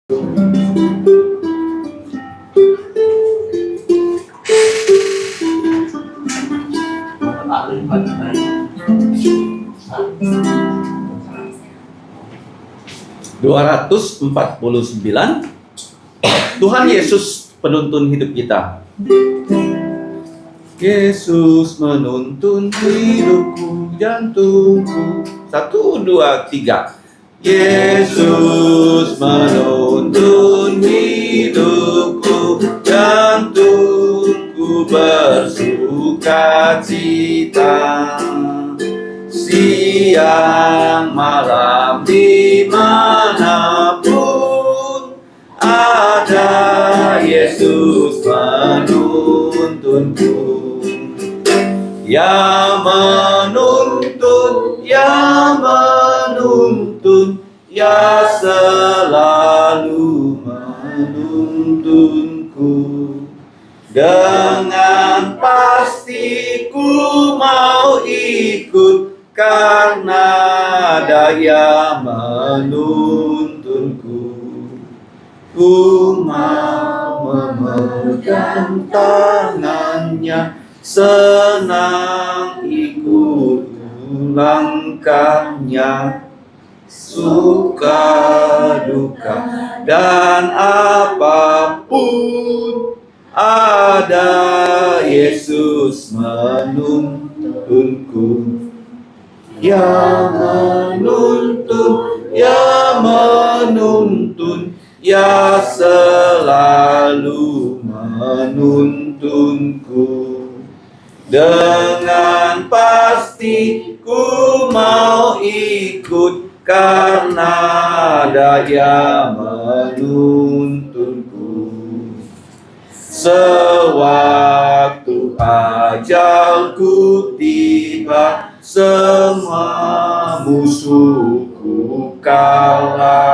249. Tuhan Yesus penuntun hidup kita. Yesus menuntun hidupku, jantungku. 1, 2, 3. Yesus menuntun hidupku, jantungku bersuka cita. Siang malam dimanapun ada Yesus menuntunku. Ya menuntun, ya menuntun, ya selalu menuntunku. Dengan pasti ku mau ikut, karena Dia menuntunku. Ku mau memegang tangannya, senang ikut langkahnya. Suka duka dan apapun, ada Yesus menuntunku. Ya menuntun, ya menuntun, ya selalu menuntunku. Dengan pasti ku mau ikut, karena Dia menuntunku. Sewaktu ajalku tiba, semua musuhku kalahkan.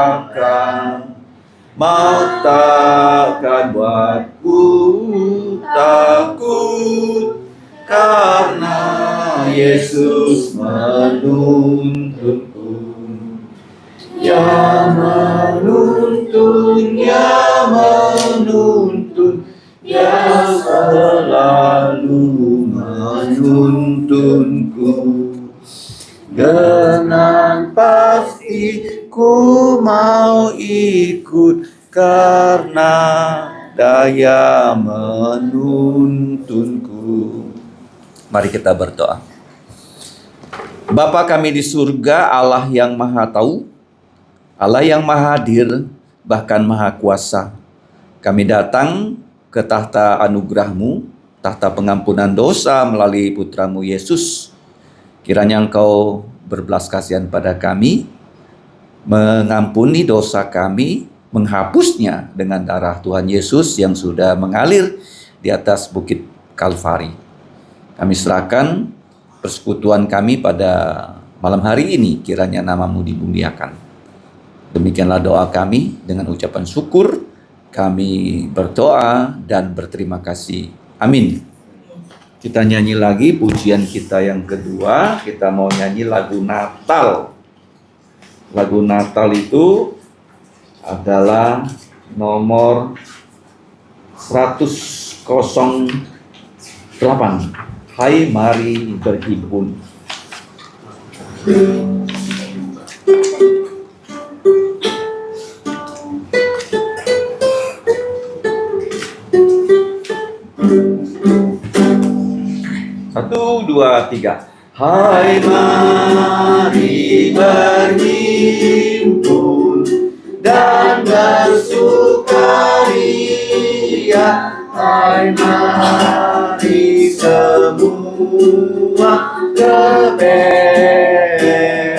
Maut takkan buatku takut, karena Yesus menuntunku. Ya menuntun, ya menuntun, ya selalu menuntunku. Dengan pasti ku mau ikut, karena Dia menuntunku. Mari kita berdoa. Bapa kami di surga, Allah yang maha tahu, Allah yang maha hadir, bahkan maha kuasa. Kami datang ke tahta anugerah-Mu, tahta pengampunan dosa melalui Putra-Mu Yesus. Kiranya Engkau berbelas kasihan pada kami, mengampuni dosa kami, menghapusnya dengan darah Tuhan Yesus yang sudah mengalir di atas bukit Kalvari. Kami serahkan persekutuan kami pada malam hari ini, kiranya nama-Mu dimuliakan. Demikianlah doa kami, dengan ucapan syukur kami berdoa dan berterima kasih. Amin. Kita nyanyi lagi pujian kita yang kedua. Kita mau nyanyi lagu Natal. Lagu Natal itu adalah nomor 108. Hai mari berhimpun. Satu, dua, tiga. Hai mari berhimpun dan bersukaria. Hai mari semua ke Betlehem.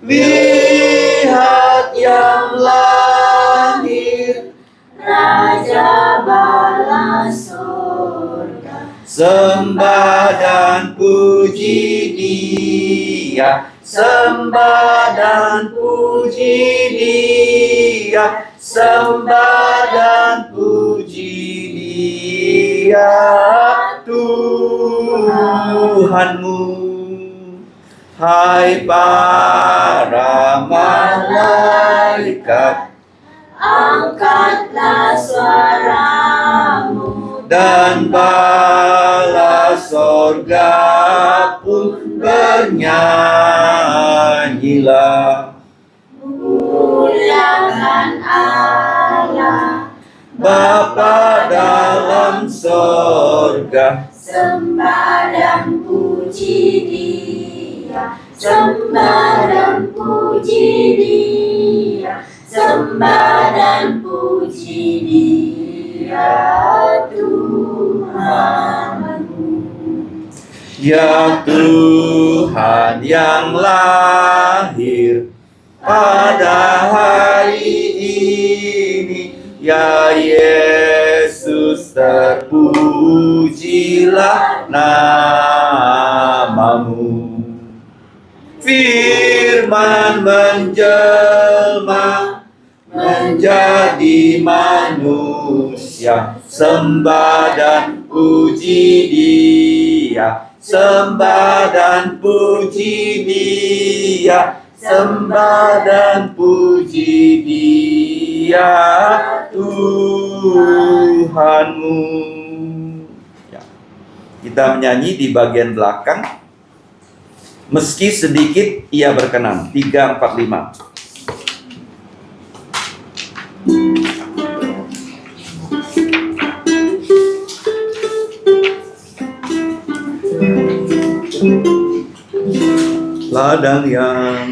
Lihat yang lahir, Raja bala surga. Sembah dan puji Dia, sembah dan puji Dia, sembah dan puji Dia. Tuhanmu, Hai para malaikat, angkatlah suaramu dan bala sorga pun bernyanyilah. muliakan Allah Bapa dalam sorga, sembah dan puji Dia, sembah dan puji Dia, sembah dan puji Dia Tuhanmu. ya Tuhan yang lahir pada hari ini, ya Yesus, terpujilah namamu. Firman menjelma menjadi manusia, sembah dan puji Dia, sembah dan puji Dia, sembah dan puji Dia Tuhanmu. Ya. Kita menyanyi di bagian belakang. Meski sedikit ia berkenan. 3, 4, 5. Ladang yang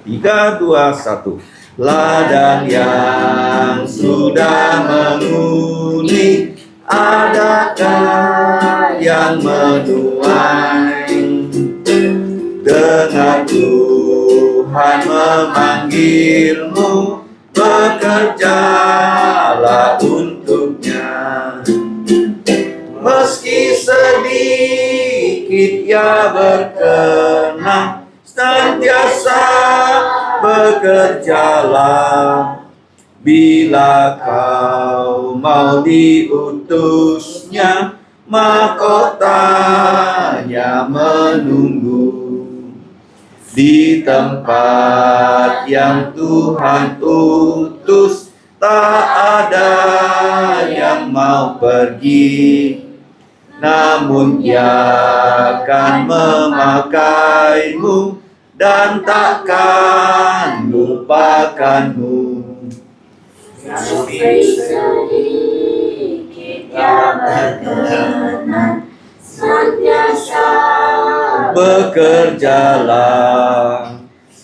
3, 2, 1. Ladang yang sudah menguning, adakah yang menuai? Dengar Tuhan memanggilmu, bekerjalah untuknya. Meski sedikit ia berkenan, senantiasa bekerjalah. Bila kau mau diutusnya, mahkotanya menunggu. Di tempat yang Tuhan utus, tak ada yang mau pergi, namun Ia akan memakaimu dan takkan lupakanmu. Meski sedikit ia berkenan, senantiasa bekerjalah.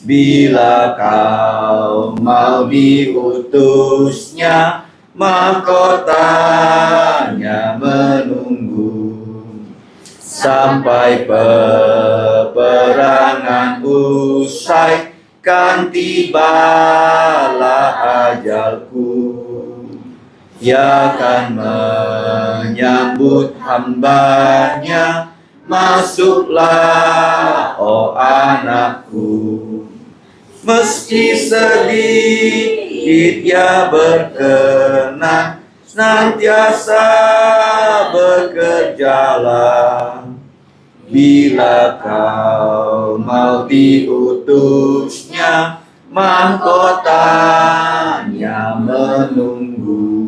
Bila kau mau diutusnya, mahkotanya menunggu. Sampai peperangan usai, kan tibalah ajalku. Ia akan menyambut hambanya, masuklah, oh anakku. Meski sedikit ia berkenan, senantiasa bekerjalah. Bila kau mau diutusnya, mahkotanya menunggu.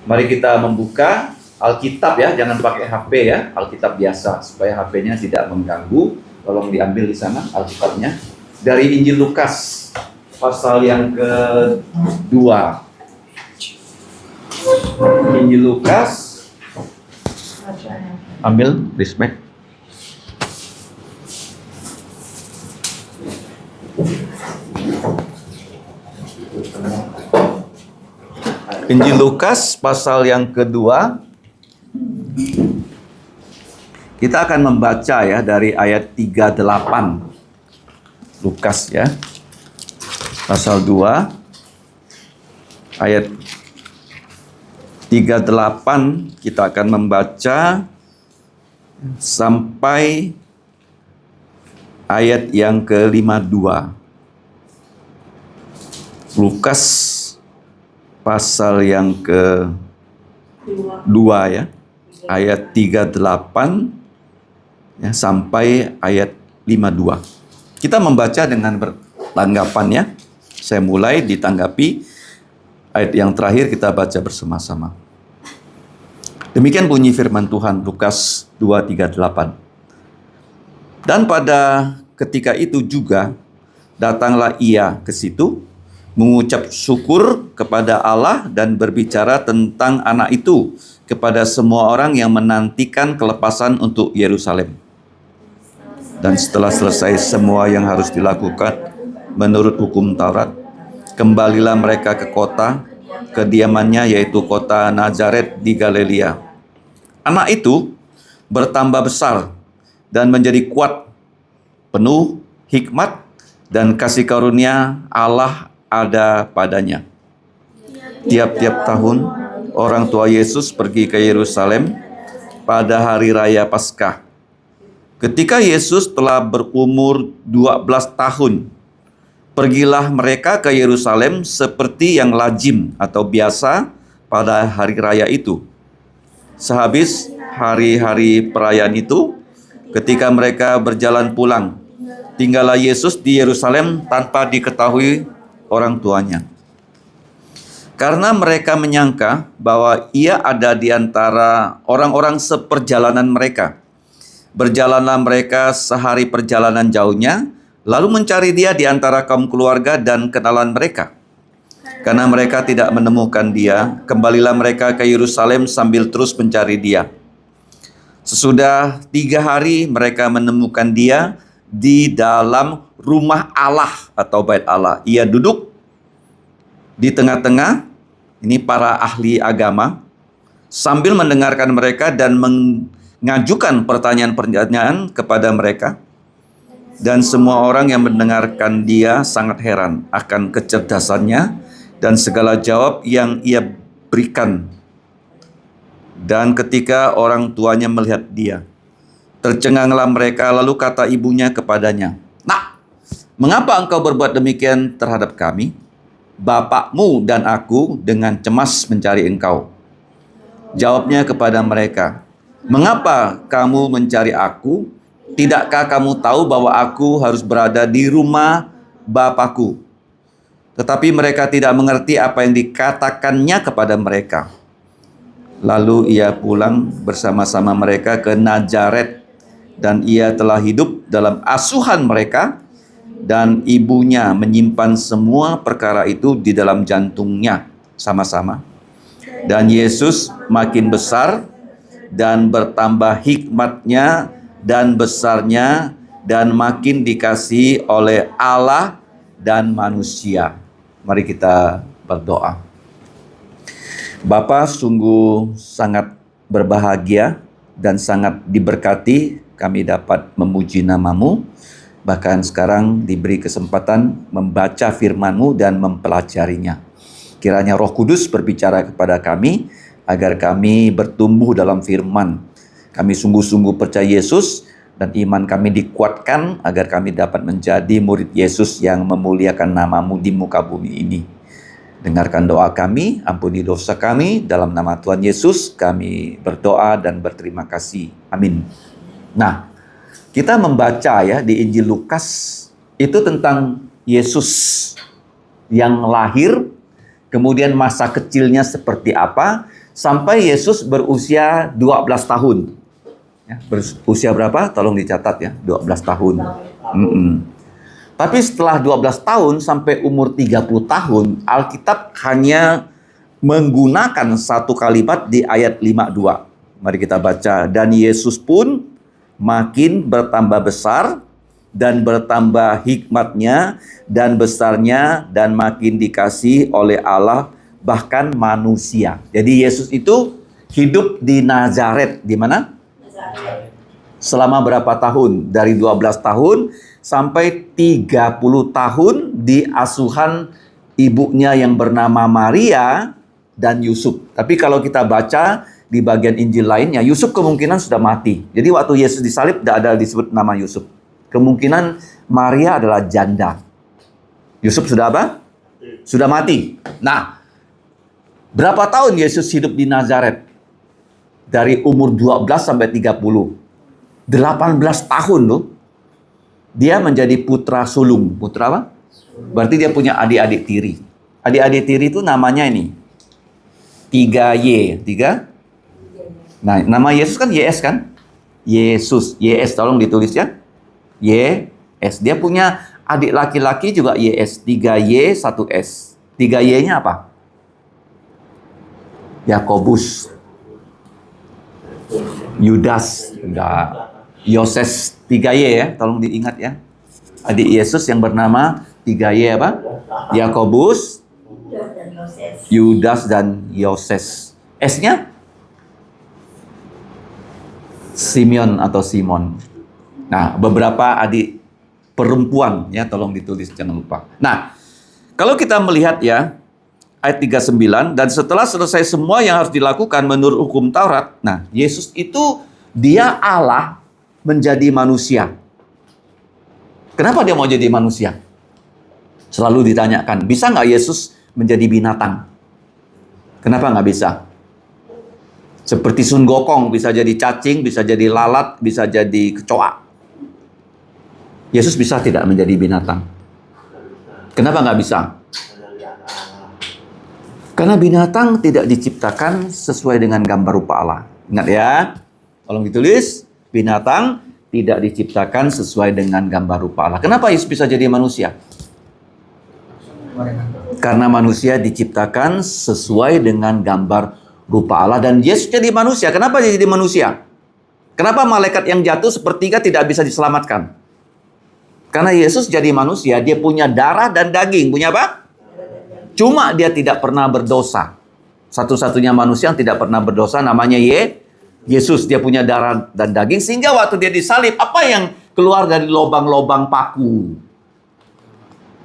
Mari kita membuka Alkitab ya, jangan pakai HP ya, Alkitab biasa supaya HP-nya tidak mengganggu. Tolong diambil di sana Alkitabnya. Dari Injil Lukas pasal yang kedua. Injil Lukas, ambil respect. Injil Lukas pasal yang kedua. Kita akan membaca ya dari ayat 38. Lukas ya, pasal 2 ayat 38 kita akan membaca sampai ayat yang ke-52. Lukas pasal yang ke-2 ya, ayat 38 ya, sampai ayat 52. Kita membaca dengan bertanggapan ya. Saya mulai ditanggapi ayat yang terakhir kita baca bersama-sama. Demikian bunyi firman Tuhan Lukas 2:38. Dan pada ketika itu juga datanglah ia ke situ, mengucap syukur kepada Allah dan berbicara tentang anak itu kepada semua orang yang menantikan kelepasan untuk Yerusalem. Dan setelah selesai semua yang harus dilakukan menurut hukum Taurat, kembalilah mereka ke kota kediamannya, yaitu kota Nazaret di Galilea. Anak itu bertambah besar dan menjadi kuat, penuh hikmat dan kasih karunia Allah ada padanya. Tiap-tiap tahun orang tua Yesus pergi ke Yerusalem pada hari raya Paskah. Ketika Yesus telah berumur 12 tahun, pergilah mereka ke Yerusalem seperti yang lazim atau biasa pada hari raya itu. Sehabis hari-hari perayaan itu, ketika mereka berjalan pulang, tinggallah Yesus di Yerusalem tanpa diketahui orang tuanya. Karena mereka menyangka bahwa ia ada di antara orang-orang seperjalanan mereka. Berjalanlah mereka sehari perjalanan jauhnya, lalu mencari dia di antara kaum keluarga dan kenalan mereka. Karena mereka tidak menemukan dia, kembalilah mereka ke Yerusalem sambil terus mencari dia. Sesudah 3 hari mereka menemukan dia di dalam rumah Allah atau bait Allah. Ia duduk di tengah-tengah, ini para ahli agama, sambil mendengarkan mereka dan mengajukan pertanyaan-pertanyaan kepada mereka. Dan semua orang yang mendengarkan dia sangat heran akan kecerdasannya dan segala jawab yang ia berikan. Dan ketika orang tuanya melihat dia, tercenganglah mereka, lalu kata ibunya kepadanya, "Nak, mengapa engkau berbuat demikian terhadap kami? Bapakmu dan aku dengan cemas mencari engkau." Jawabnya kepada mereka, "Mengapa kamu mencari aku? Tidakkah kamu tahu bahwa aku harus berada di rumah Bapakku?" Tetapi mereka tidak mengerti apa yang dikatakannya kepada mereka. Lalu ia pulang bersama-sama mereka ke Nazaret, dan ia telah hidup dalam asuhan mereka, dan ibunya menyimpan semua perkara itu di dalam jantungnya sama-sama. Dan Yesus makin besar dan bertambah hikmatnya dan besarnya, dan makin dikasihi oleh Allah dan manusia. Mari kita berdoa. Bapa, sungguh sangat berbahagia dan sangat diberkati kami dapat memuji nama-Mu. Bahkan sekarang diberi kesempatan membaca firman-Mu dan mempelajarinya. Kiranya Roh Kudus berbicara kepada kami agar kami bertumbuh dalam firman. Kami sungguh-sungguh percaya Yesus dan iman kami dikuatkan agar kami dapat menjadi murid Yesus yang memuliakan nama-Mu di muka bumi ini. Dengarkan doa kami, ampuni dosa kami, dalam nama Tuhan Yesus kami berdoa dan berterima kasih. Amin. Nah, kita membaca ya di Injil Lukas itu tentang Yesus yang lahir, kemudian masa kecilnya seperti apa, sampai Yesus berusia 12 tahun. Ya, berusia berapa? Tolong dicatat ya, 12 tahun. Tapi setelah 12 tahun sampai umur 30 tahun, Alkitab hanya menggunakan satu kalimat di ayat 52. Mari kita baca. Dan Yesus pun makin bertambah besar dan bertambah hikmatnya dan besarnya, dan makin dikasihi oleh Allah bahkan manusia. Jadi Yesus itu hidup di Nazaret. Di mana? Selama berapa tahun? Dari 12 tahun sampai 30 tahun di asuhan ibunya yang bernama Maria dan Yusuf. Tapi kalau kita baca di bagian Injil lainnya, Yusuf kemungkinan sudah mati. Jadi waktu Yesus disalib tidak ada disebut nama Yusuf. Kemungkinan Maria adalah janda. Yusuf sudah apa? Sudah mati. Nah, berapa tahun Yesus hidup di Nazaret? Dari umur 12 sampai 30. 18 tahun loh. Dia menjadi putra sulung. Putra apa? Berarti dia punya adik-adik tiri. Adik-adik tiri itu namanya ini 3Y. 3? Nah, nama Yesus kan YS kan? Yesus. YS, tolong ditulis ya. YS. Dia punya adik laki-laki juga YS. 3Y, 1S. 3Y-nya apa? Yakobus. Yudas. Enggak. Yoses. 3Y ya, tolong diingat ya. Adik Yesus yang bernama 3Y apa? Yakobus, Yudas, dan Yoses. S-nya? Simeon atau Simon. Nah, beberapa adik perempuan ya, tolong ditulis jangan lupa. Nah, kalau kita melihat ya ayat 39, dan setelah selesai semua yang harus dilakukan menurut hukum Taurat. Nah, Yesus itu dia Allah menjadi manusia. Kenapa dia mau jadi manusia? Selalu ditanyakan, bisa nggak Yesus menjadi binatang? Kenapa nggak bisa? Seperti Sun Gokong, bisa jadi cacing, bisa jadi lalat, bisa jadi kecoa. Yesus bisa tidak menjadi binatang? Kenapa nggak bisa? Karena binatang tidak diciptakan sesuai dengan gambar rupa Allah. Ingat ya, tolong ditulis, binatang tidak diciptakan sesuai dengan gambar rupa Allah. Kenapa Yesus bisa jadi manusia? Karena manusia diciptakan sesuai dengan gambar rupa Allah. Dan Yesus jadi manusia. Kenapa dia jadi manusia? Kenapa malaikat yang jatuh sepertiga tidak bisa diselamatkan? Karena Yesus jadi manusia, dia punya darah dan daging. Punya apa? Cuma dia tidak pernah berdosa. Satu-satunya manusia yang tidak pernah berdosa namanya Yesus. Dia punya darah dan daging. Sehingga waktu dia disalib, apa yang keluar dari lubang-lubang paku?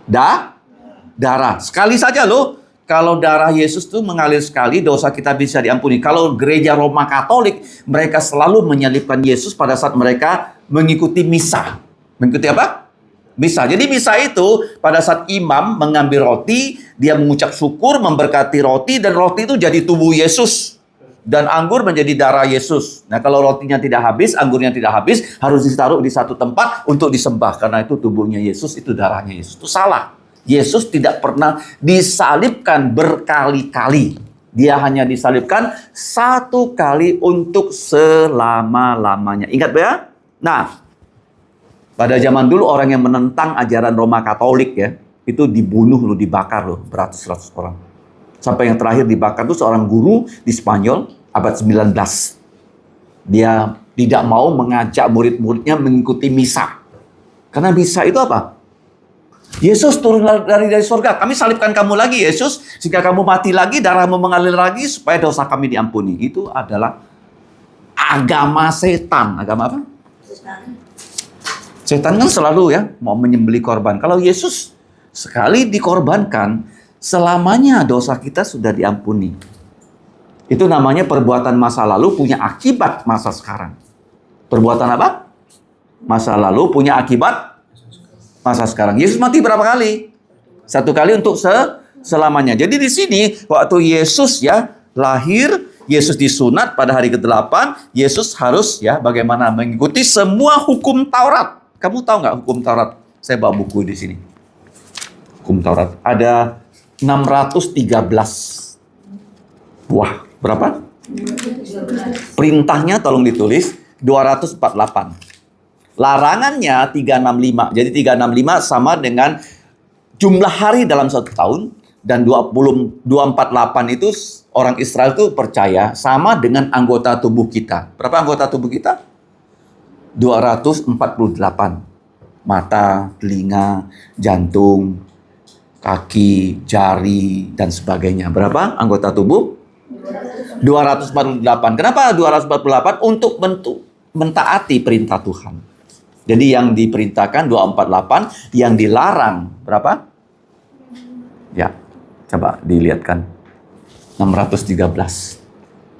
Darah. Sekali saja loh. Kalau darah Yesus tuh mengalir sekali, dosa kita bisa diampuni. Kalau gereja Roma Katolik, mereka selalu menyalibkan Yesus pada saat mereka mengikuti misa. Mengikuti apa? Misa. Jadi misa itu pada saat imam mengambil roti, dia mengucap syukur, memberkati roti, dan roti itu jadi tubuh Yesus. Dan anggur menjadi darah Yesus. Nah, kalau rotinya tidak habis, anggurnya tidak habis, harus ditaruh di satu tempat untuk disembah. Karena itu tubuhnya Yesus, itu darahnya Yesus. Itu salah. Yesus tidak pernah disalibkan berkali-kali. Dia hanya disalibkan satu kali untuk selama-lamanya. Ingat ya? Nah, pada zaman dulu orang yang menentang ajaran Roma Katolik ya, itu dibunuh loh, dibakar loh, beratus-ratus orang. Sampai yang terakhir dibakar itu seorang guru di Spanyol abad 19. Dia tidak mau mengajak murid-muridnya mengikuti misa. Karena misa itu apa? Yesus turun dari surga. Kami salibkan kamu lagi Yesus, sehingga kamu mati lagi, darahmu mengalir lagi supaya dosa kami diampuni. Itu adalah agama setan. Agama apa? Setan kan selalu ya mau menyembelih korban. Kalau Yesus sekali dikorbankan, selamanya dosa kita sudah diampuni. Itu namanya perbuatan masa lalu punya akibat masa sekarang. Perbuatan apa? Masa lalu punya akibat masa sekarang. Yesus mati berapa kali? Satu kali untuk selamanya. Jadi di sini waktu Yesus ya lahir, Yesus disunat pada hari ke-8, Yesus harus ya bagaimana mengikuti semua hukum Taurat. Kamu tahu nggak hukum Taurat? Saya bawa buku di sini. Hukum Taurat. Ada 613 buah. Berapa? Perintahnya tolong ditulis 248. Larangannya 365. Jadi 365 sama dengan jumlah hari dalam satu tahun. Dan 248 itu orang Israel itu percaya sama dengan anggota tubuh kita. Berapa anggota tubuh kita? 248. Mata, telinga, jantung, kaki, jari, dan sebagainya. Berapa anggota tubuh? 248. Kenapa 248? Untuk mentaati perintah Tuhan. Jadi yang diperintahkan 248, yang dilarang berapa? Ya, coba dilihatkan. 613.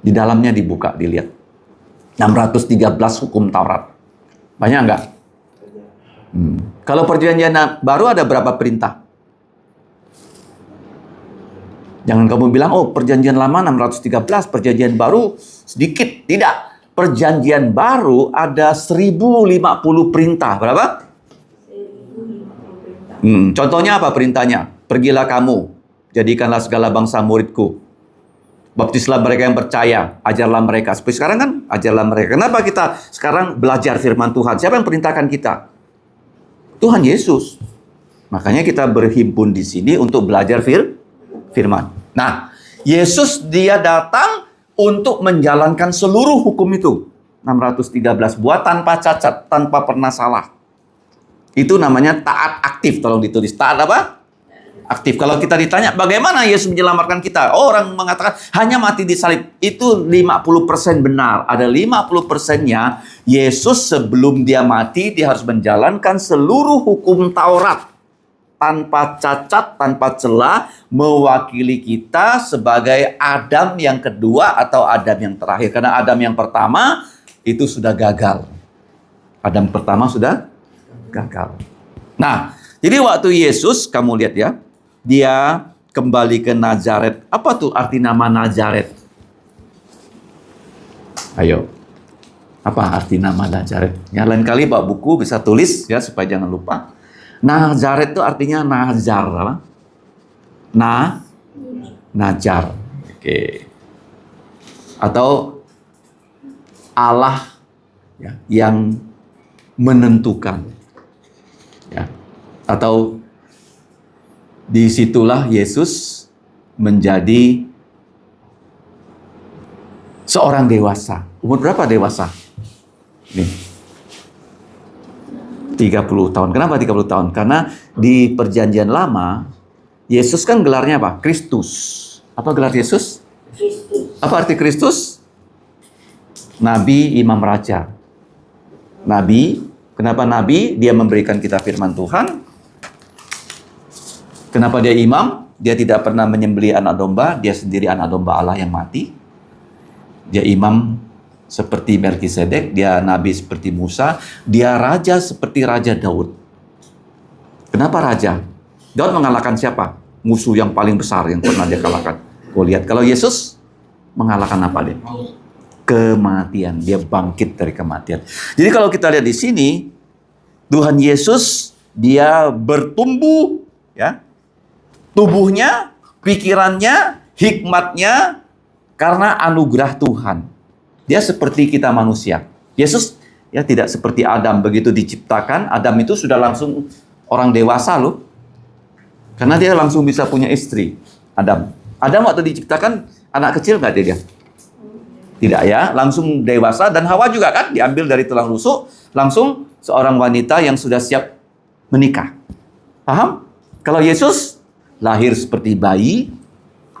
Di dalamnya dibuka, dilihat. 613 hukum Taurat. Banyak nggak? Kalau perjanjian baru ada berapa perintah? Jangan kamu bilang, oh perjanjian lama 613, perjanjian baru sedikit. Tidak. Perjanjian Baru ada 1050 perintah. Berapa? Contohnya apa perintahnya? Pergilah kamu, jadikanlah segala bangsa muridku. Baptislah mereka yang percaya, ajarlah mereka. Seperti sekarang kan, ajarlah mereka. Kenapa kita sekarang belajar firman Tuhan? Siapa yang perintahkan kita? Tuhan Yesus. Makanya kita berhimpun di sini untuk belajar firman. Nah, Yesus dia datang untuk menjalankan seluruh hukum itu. 613 buat tanpa cacat, tanpa pernah salah. Itu namanya taat aktif, tolong ditulis. Taat apa? Aktif. Kalau kita ditanya bagaimana Yesus menyelamatkan kita, orang mengatakan hanya mati di salib. Itu 50% benar. Ada 50%-nya Yesus sebelum dia mati dia harus menjalankan seluruh hukum Taurat tanpa cacat, tanpa celah, mewakili kita sebagai Adam yang kedua atau Adam yang terakhir. Karena Adam yang pertama itu sudah gagal. Adam pertama sudah gagal. Nah, jadi waktu Yesus kamu lihat ya, dia kembali ke Nazaret. Apa tuh arti nama Nazaret? Ayo. Apa arti nama Nazaret? Ya, lain kali Pak buku bisa tulis ya supaya jangan lupa. Nazaret itu artinya nazar, apa? Najar. Oke. Atau Allah ya, yang menentukan. Ya. Atau disitulah Yesus menjadi seorang dewasa. Umur berapa dewasa? Nih. 30 tahun. Kenapa 30 tahun? Karena di perjanjian lama, Yesus kan gelarnya apa? Kristus. Apa gelar Yesus? Kristus. Apa arti Kristus? Nabi, imam raja. Nabi, kenapa Nabi? Dia memberikan kita firman Tuhan. Kenapa dia imam? Dia tidak pernah menyembelih anak domba. Dia sendiri anak domba Allah yang mati. Dia imam seperti Melkisedek. Dia nabi seperti Musa. Dia raja seperti Raja Daud. Kenapa raja? Daud mengalahkan siapa? Musuh yang paling besar yang pernah dia kalahkan. Kau lihat, kalau Yesus mengalahkan apa dia? Kematian. Dia bangkit dari kematian. Jadi kalau kita lihat di sini, Tuhan Yesus dia bertumbuh, ya, tubuhnya, pikirannya, hikmatnya karena anugerah Tuhan. Dia seperti kita manusia. Yesus ya tidak seperti Adam, begitu diciptakan, Adam itu sudah langsung orang dewasa loh. Karena dia langsung bisa punya istri. Adam waktu diciptakan anak kecil nggak dia? Tidak ya, langsung dewasa. Dan Hawa juga kan diambil dari tulang rusuk, langsung seorang wanita yang sudah siap menikah. Paham? Kalau Yesus lahir seperti bayi,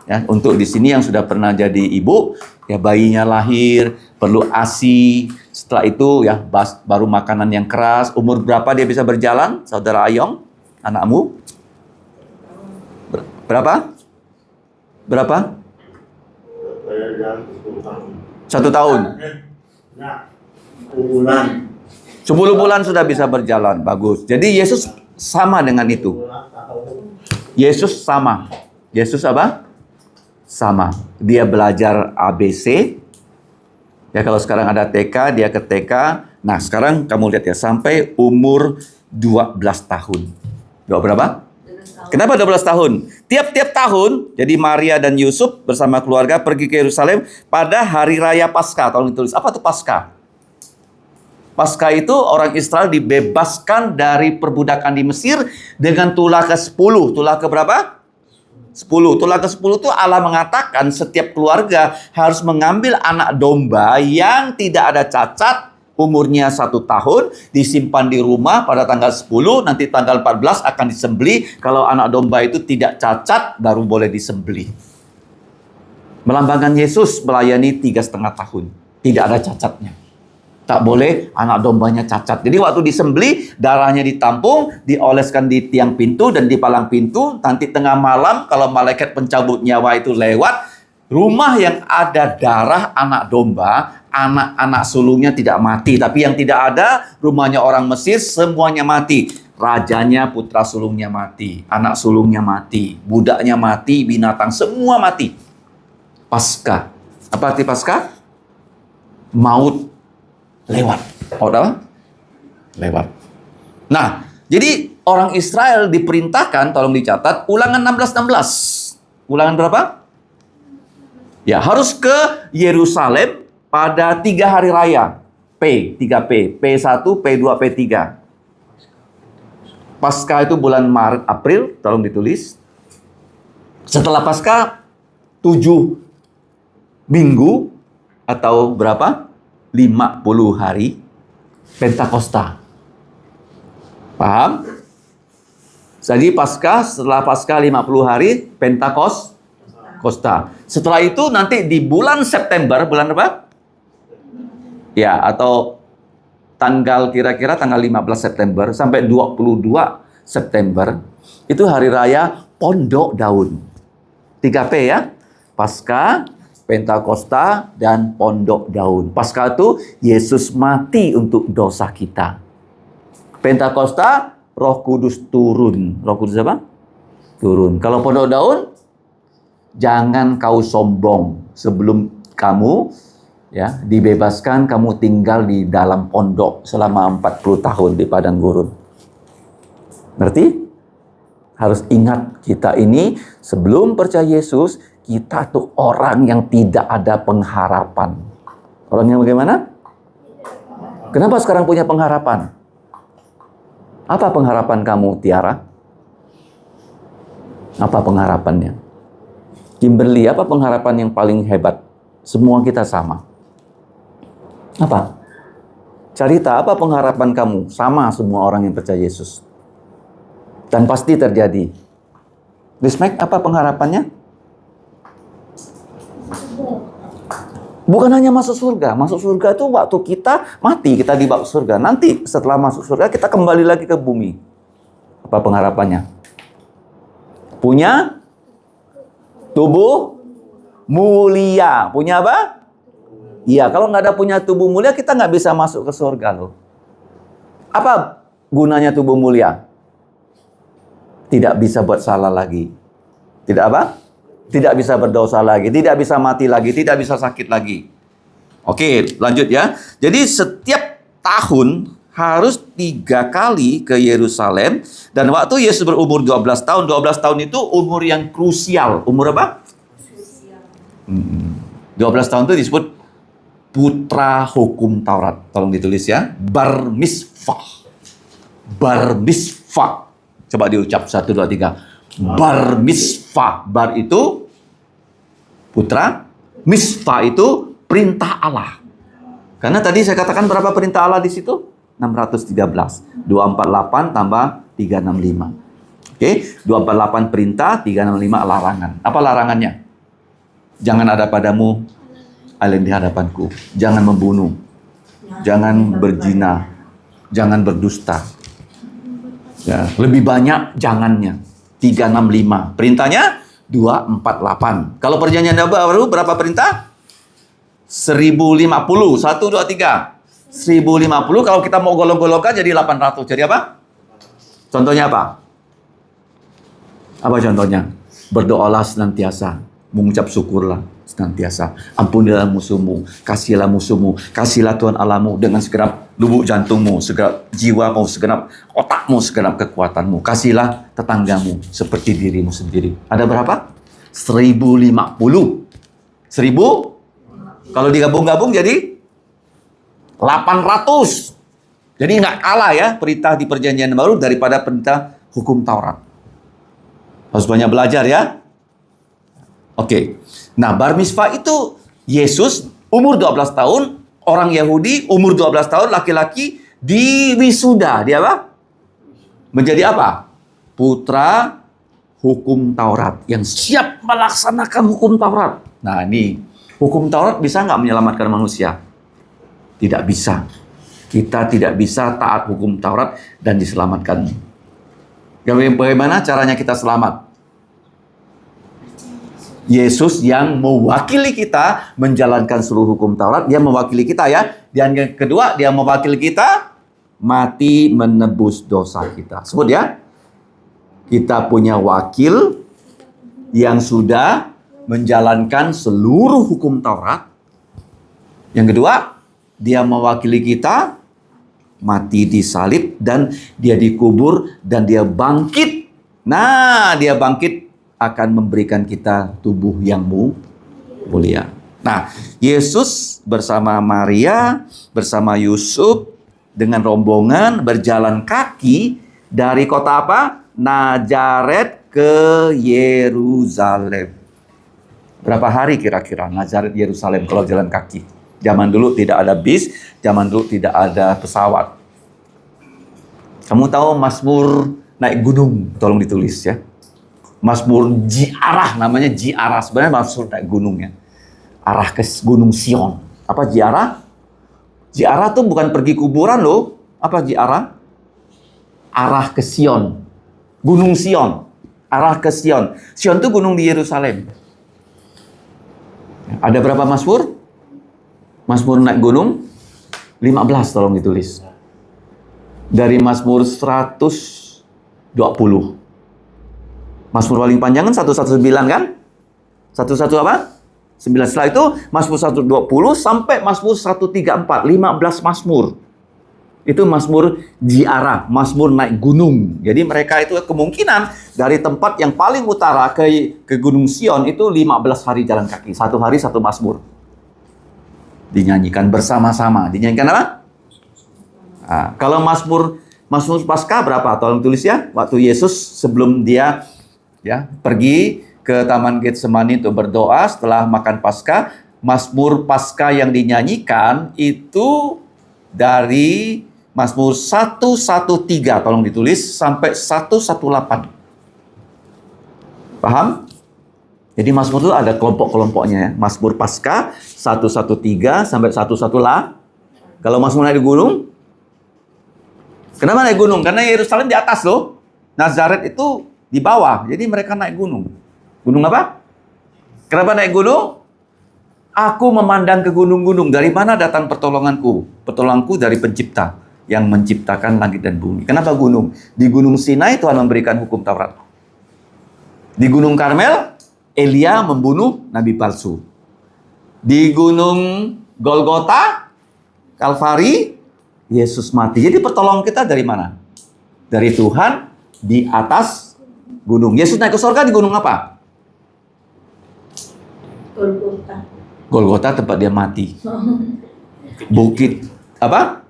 ya, untuk di sini yang sudah pernah jadi ibu, ya bayinya lahir, perlu ASI. Setelah itu ya baru makanan yang keras. Umur berapa dia bisa berjalan? Saudara Ayong, anakmu? Berapa? Berapa? 1 tahun. 10 bulan sudah bisa berjalan. Bagus. Jadi Yesus sama dengan itu. Yesus sama. Yesus apa? Sama. Dia belajar ABC. Ya kalau sekarang ada TK, dia ke TK. Nah sekarang kamu lihat ya, sampai umur 12 tahun. Berapa? Kenapa 12 tahun? Tiap-tiap tahun, jadi Maria dan Yusuf bersama keluarga pergi ke Yerusalem pada hari raya Paskah. Tolong ditulis, apa itu Paskah? Paskah itu orang Israel dibebaskan dari perbudakan di Mesir dengan tulah ke-10. Tulah ke berapa? 10. Tulah ke-10 itu Allah mengatakan setiap keluarga harus mengambil anak domba yang tidak ada cacat, umurnya 1 tahun, disimpan di rumah pada tanggal 10, nanti tanggal 14 akan disembelih. Kalau anak domba itu tidak cacat, baru boleh disembelih. Melambangkan Yesus melayani 3,5 tahun. Tidak ada cacatnya. Tak boleh anak dombanya cacat. Jadi waktu disembelih, darahnya ditampung, dioleskan di tiang pintu dan di palang pintu. Nanti tengah malam, kalau malaikat pencabut nyawa itu lewat, rumah yang ada darah anak domba, anak-anak sulungnya tidak mati. Tapi yang tidak ada, rumahnya orang Mesir semuanya mati. Rajanya, putra sulungnya mati. Anak sulungnya mati. Budaknya mati, binatang semua mati. Paskah. Apa arti Paskah? maut lewat. Maut apa? Lewat. Nah, jadi orang Israel diperintahkan, tolong dicatat, Ulangan 16:16. Ulangan berapa? Ya, harus ke Yerusalem pada 3 hari raya. P3P, P1, P2, P3. Paskah itu bulan Maret, April, tolong ditulis. Setelah Paskah 7 minggu atau berapa? 50 hari Pentakosta. Paham? Jadi Paskah, setelah Paskah 50 hari Pentakosta. Setelah itu nanti di bulan September, bulan apa? Ya, atau kira-kira tanggal 15 September sampai 22 September itu hari raya Pondok Daun. 3P ya. Paskah, Pentakosta, dan Pondok Daun. Paskah itu Yesus mati untuk dosa kita. Pentakosta, Roh Kudus turun. Roh Kudus apa? Turun. Kalau Pondok Daun, jangan kau sombong sebelum kamu ya dibebaskan, kamu tinggal di dalam pondok selama 40 tahun di padang gurun. Ngerti? Harus ingat, kita ini sebelum percaya Yesus, kita tuh orang yang tidak ada pengharapan. Orang yang bagaimana? Kenapa sekarang punya pengharapan? Apa pengharapan kamu, Tiara? Apa pengharapannya? Kimberly, apa pengharapan yang paling hebat? Semua kita sama. Apa? Carita, apa pengharapan kamu? Sama semua orang yang percaya Yesus. Dan pasti terjadi. Rismek, apa pengharapannya? Bukan hanya masuk surga. Masuk surga itu waktu kita mati, kita dibawa ke surga. Nanti setelah masuk surga, kita kembali lagi ke bumi. Apa pengharapannya? Punya tubuh mulia. Punya apa? Iya, kalau nggak ada punya tubuh mulia, kita nggak bisa masuk ke surga loh. Apa gunanya tubuh mulia? Tidak bisa buat salah lagi. Tidak apa? Tidak bisa berdosa lagi. Tidak bisa mati lagi. Tidak bisa sakit lagi. Oke, lanjut ya. Jadi setiap tahun harus 3 kali ke Yerusalem. Dan waktu Yesus berumur 12 tahun. 12 tahun itu umur yang krusial. Umur apa? 12 tahun itu disebut putra hukum Taurat. Tolong ditulis ya. Bar mitzvah. Bar mitzvah. Coba diucap 1, 2, 3. Bar mitzvah. Bar itu putra. Mitzvah itu perintah Allah. Karena tadi saya katakan berapa perintah Allah di situ? 613. 248 tambah 365. Oke, 248 perintah, 365 larangan. Apa larangannya? Jangan ada padamu alien di hadapanku. Jangan membunuh. Jangan berzina. Jangan berdusta. Ya, lebih banyak jangannya. 365. Perintahnya 248. Kalau perjanjian baru berapa perintah? 1050. 1, 2, 3. 1050. Kalau kita mau golong-golongkan jadi 800. Jadi apa? Contohnya apa? Apa contohnya? Berdoalah senantiasa. Mengucap syukurlah senantiasa. Ampunilah musuhmu, kasihilah musuhmu, kasihilah Tuhan Allahmu dengan segenap lubuk jantungmu, segenap jiwamu, segenap otakmu, segenap kekuatanmu. Kasihilah tetanggamu seperti dirimu sendiri. Ada berapa? 1050. 1000? Kalau digabung-gabung jadi 800. Jadi nggak kalah ya perintah di perjanjian baru daripada perintah hukum Taurat. Harus banyak belajar ya. Oke. Nah, bar mitzvah itu Yesus umur 12 tahun, orang Yahudi umur 12 tahun, laki-laki diwisuda. Dia apa? Menjadi apa? Putra hukum Taurat yang siap melaksanakan hukum Taurat. Nah, ini hukum Taurat bisa nggak menyelamatkan manusia? Tidak bisa. Kita tidak bisa taat hukum Taurat dan diselamatkan. Bagaimana caranya kita selamat? Yesus yang mewakili kita menjalankan seluruh hukum Taurat. Dia mewakili kita ya. Dan yang kedua, dia mewakili kita mati menebus dosa kita. Sebut ya. Kita punya wakil yang sudah menjalankan seluruh hukum Taurat. Yang kedua, Dia mewakili kita, mati di salib, dan dia dikubur, dan dia bangkit. Nah, dia bangkit akan memberikan kita tubuh yang mulia. Nah, Yesus bersama Maria, bersama Yusuf, dengan rombongan berjalan kaki dari kota apa? Nazaret ke Yerusalem. Berapa hari kira-kira Nazaret Yerusalem kalau jalan kaki? Zaman dulu tidak ada bis, zaman dulu tidak ada pesawat. Kamu tahu Mazmur naik gunung, tolong ditulis ya. Mazmur Jiarah, namanya Jiarah. Sebenarnya Mazmur naik gunung ya. Arah ke Gunung Sion. Apa Jiarah? Jiarah tuh bukan pergi kuburan loh. Apa Jiarah? Arah ke Sion. Gunung Sion. Arah ke Sion. Sion tuh gunung di Yerusalem. Ada berapa Mazmur? Mazmur naik gunung? 15, tolong ditulis. Dari Mazmur 120. Mazmur paling panjang kan 119 kan? 11 apa? 9. Setelah itu Mazmur 120 sampai Mazmur 134. 15 Mazmur. Itu Mazmur Jiarah, Mazmur naik gunung. Jadi mereka itu kemungkinan dari tempat yang paling utara ke Gunung Sion itu 15 hari jalan kaki. Satu hari satu Mazmur. Dinyanyikan bersama-sama. Dinyanyikan apa? Nah, kalau Mazmur Paskah berapa? Tolong tulis ya. Waktu Yesus sebelum dia pergi ke Taman Getsemani untuk berdoa setelah makan Paskah, Mazmur Paskah yang dinyanyikan itu dari Mazmur 113, tolong ditulis, sampai 118. Paham? Jadi Mazmur itu ada kelompok-kelompoknya ya. Mazmur Paskah 113 sampai 118. Kalau Mazmur naik di gunung, kenapa naik gunung? Karena Yerusalem di atas loh. Nazaret itu di bawah. Jadi mereka naik gunung. Gunung apa? Kenapa naik gunung? Aku memandang ke gunung-gunung. Dari mana datang pertolonganku? Pertolonganku dari Pencipta yang menciptakan langit dan bumi. Kenapa gunung? Di Gunung Sinai Tuhan memberikan hukum Taurat. Di Gunung Karmel, Elia membunuh nabi palsu. Di Gunung Golgota, Kalvari, Yesus mati. Jadi pertolongan kita dari mana? Dari Tuhan di atas gunung. Yesus naik ke surga di gunung apa? Golgota. Golgota tempat dia mati. Bukit apa?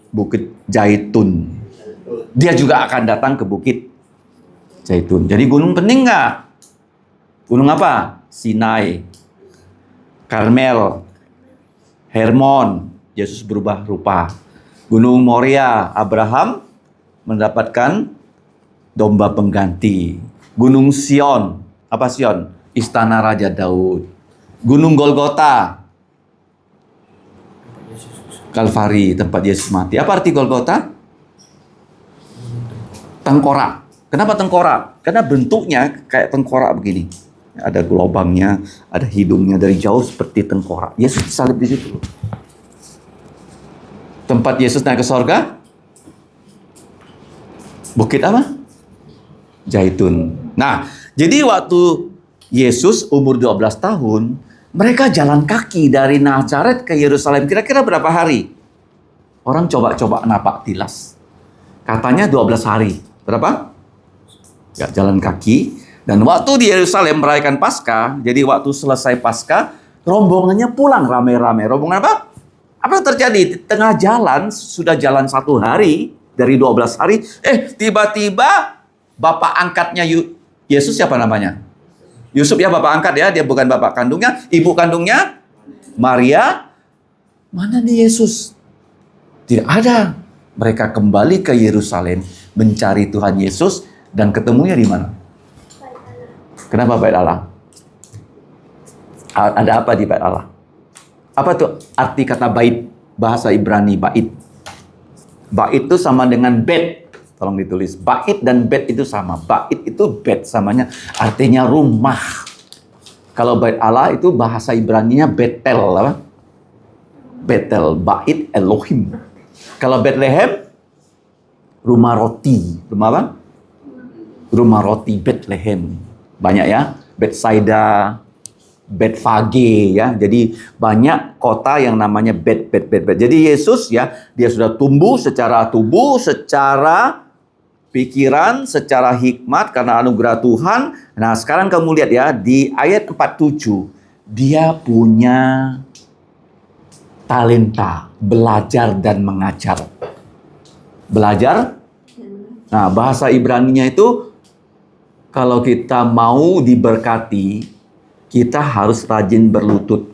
Bukit Zaitun. Dia juga akan datang ke Bukit Zaitun. Jadi gunung penting nggak? Gunung apa? Sinai, Karmel, Hermon. Yesus berubah rupa. Gunung Moria, Abraham mendapatkan domba pengganti. Gunung Sion, apa Sion? Istana Raja Daud. Gunung Golgota, Kalvari, tempat Yesus mati. Apa arti Golgota? Tengkorak. Kenapa tengkorak? Karena bentuknya kayak tengkorak begini. Ada gelobangnya, ada hidungnya, dari jauh seperti tengkorak. Yesus disalib di situ. Tempat Yesus naik ke sorga, bukit apa? Zaitun. Nah, jadi waktu Yesus umur 12 tahun, mereka jalan kaki dari Nazaret ke Yerusalem. Kira-kira berapa hari? Orang coba-coba napak tilas. Katanya 12 hari. Berapa? Ya, jalan kaki. Dan waktu di Yerusalem merayakan Paskah, jadi waktu selesai Paskah, rombongannya pulang rame-rame. Rombongan apa? Apa yang terjadi? Di tengah jalan, sudah jalan 1 hari, dari 12 hari, tiba-tiba bapak angkatnya Yesus siapa namanya? Yusuf ya bapak angkat ya, dia bukan bapak kandungnya. Ibu kandungnya Maria. Mana nih Yesus? Tidak ada. Mereka kembali ke Yerusalem mencari Tuhan Yesus dan ketemunya di mana? Kenapa Bait Allah? Ada apa di Bait Allah? Apa tuh arti kata bait? Bahasa Ibrani bait. Bait itu sama dengan bed. Tolong ditulis. Bait dan bed itu sama. Bait itu bed samanya. Artinya rumah. Kalau Bait Allah itu bahasa Ibraninya Betel. Apa? Betel. Bait Elohim. Kalau Bethlehem, rumah roti. Rumah apa? Rumah roti Bethlehem. Banyak ya. Bethsaida. Betfage ya. Jadi banyak kota yang namanya Bet. Jadi Yesus ya, dia sudah tumbuh secara tubuh, secara pikiran, secara hikmat karena anugerah Tuhan. Nah, sekarang kamu lihat ya di ayat 47, dia punya talenta belajar dan mengajar. Belajar. Nah, bahasa Ibraninya itu kalau kita mau diberkati, kita harus rajin berlutut.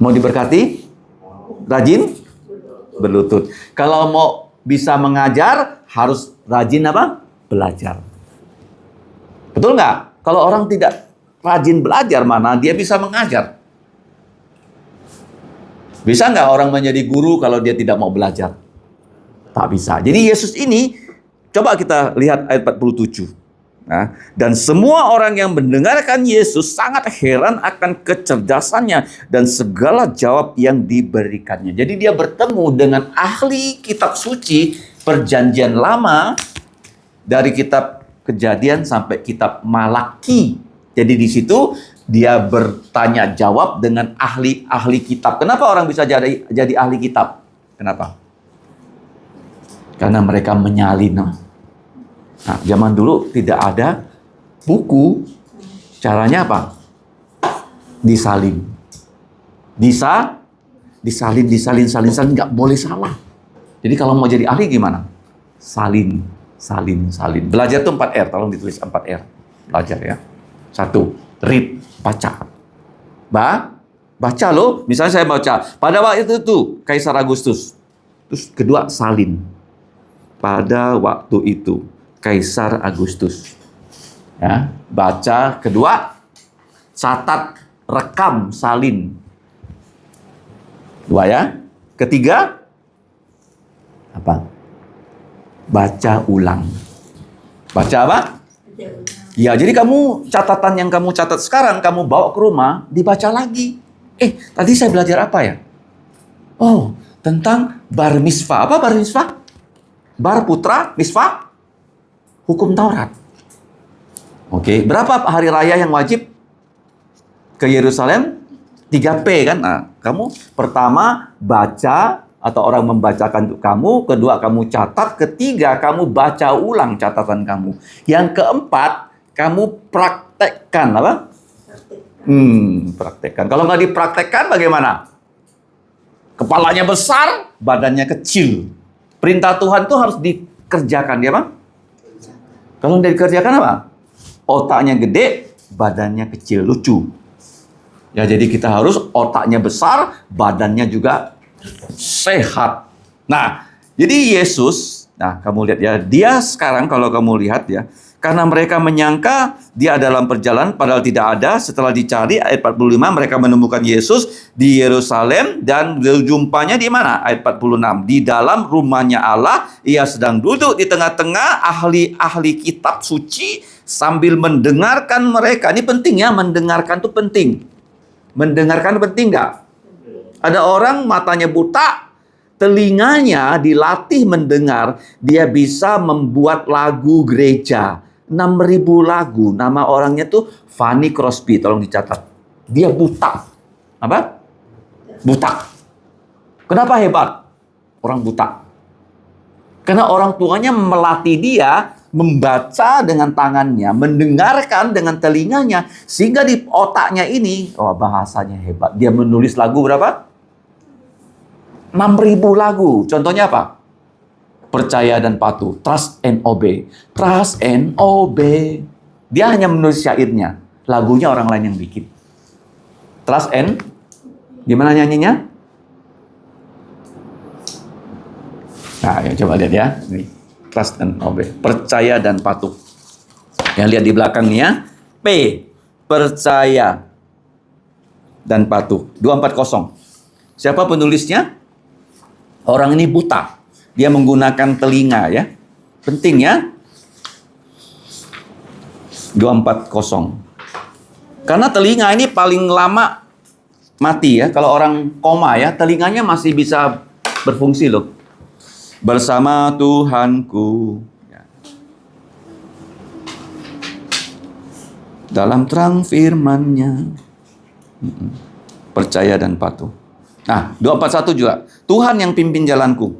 Mau diberkati? Rajin berlutut. Kalau mau bisa mengajar, harus rajin apa? Belajar. Betul nggak? Kalau orang tidak rajin belajar, mana dia bisa mengajar? Bisa nggak orang menjadi guru kalau dia tidak mau belajar? Tak bisa. Jadi Yesus ini, coba kita lihat ayat 47. Nah, dan semua orang yang mendengarkan Yesus sangat heran akan kecerdasannya dan segala jawab yang diberikannya. Jadi dia bertemu dengan ahli kitab suci perjanjian lama dari kitab Kejadian sampai kitab Malaki. Jadi di situ dia bertanya jawab dengan ahli kitab. Kenapa orang bisa jadi ahli kitab? Kenapa? Karena mereka menyalin. Nah, zaman dulu tidak ada buku. Caranya apa? Disalin. Disalin, nggak boleh salah. Jadi kalau mau jadi ahli gimana? Salin. Belajar tuh 4R, tolong ditulis 4R. Belajar ya. 1, read, baca. Baca loh. Misalnya saya baca, pada waktu itu Kaisar Agustus. Terus kedua, salin. Pada waktu itu Kaisar Agustus. Ya, baca. Kedua, catat, rekam, salin. 2 ya. Ketiga, apa? Baca ulang. Baca apa? Ya, jadi kamu catatan yang kamu catat sekarang kamu bawa ke rumah, dibaca lagi. Tadi saya belajar apa ya? Oh, tentang bar mitzvah. Apa bar mitzvah? Bar putra, mitzvah hukum Taurat. Oke, berapa hari raya yang wajib ke Yerusalem? 3P kan? Nah, kamu pertama baca atau orang membacakan untuk kamu, kedua kamu catat, ketiga kamu baca ulang catatan kamu. Yang keempat, kamu praktekkan apa? Praktekkan. Kalau nggak dipraktekkan bagaimana? Kepalanya besar, badannya kecil. Perintah Tuhan itu harus dikerjakan, ya Bang? Kalau tidak dikerjakan apa? Otaknya gede, badannya kecil, lucu. Ya, jadi kita harus otaknya besar, badannya juga sehat. Nah, jadi Yesus, nah kamu lihat ya, dia sekarang kalau kamu lihat ya, karena mereka menyangka dia dalam perjalanan, padahal tidak ada. Setelah dicari, ayat 45, mereka menemukan Yesus di Yerusalem dan berjumpanya di mana? Ayat 46, di dalam rumahnya Allah, ia sedang duduk di tengah-tengah ahli-ahli kitab suci sambil mendengarkan mereka. Ini penting ya, mendengarkan itu penting. Mendengarkan penting nggak? Ada orang matanya buta, telinganya dilatih mendengar, dia bisa membuat lagu gereja. 6.000 lagu, nama orangnya tuh Fanny Crosby, tolong dicatat. Dia buta. Apa? Buta. Kenapa hebat? Orang buta. Karena orang tuanya melatih dia membaca dengan tangannya, mendengarkan dengan telinganya, sehingga di otaknya ini, bahasanya hebat. Dia menulis lagu berapa? 6.000 lagu. Contohnya apa? Percaya dan patuh. Trust and obey. Trust and obey. Dia hanya menulis syairnya. Lagunya orang lain yang bikin. Trust and, gimana nyanyinya? Nah, ya, coba lihat ya. Nih. Trust and obey. Percaya dan patuh. Yang lihat di belakangnya. P. Percaya dan patuh. 240. Siapa penulisnya? Orang ini buta. Dia menggunakan telinga ya. Penting ya. 240. Karena telinga ini paling lama mati ya. Kalau orang koma ya, telinganya masih bisa berfungsi loh. Bersama Tuhanku. dalam terang firman-Nya. Percaya dan patuh. Nah, 241 juga. Tuhan yang pimpin jalanku.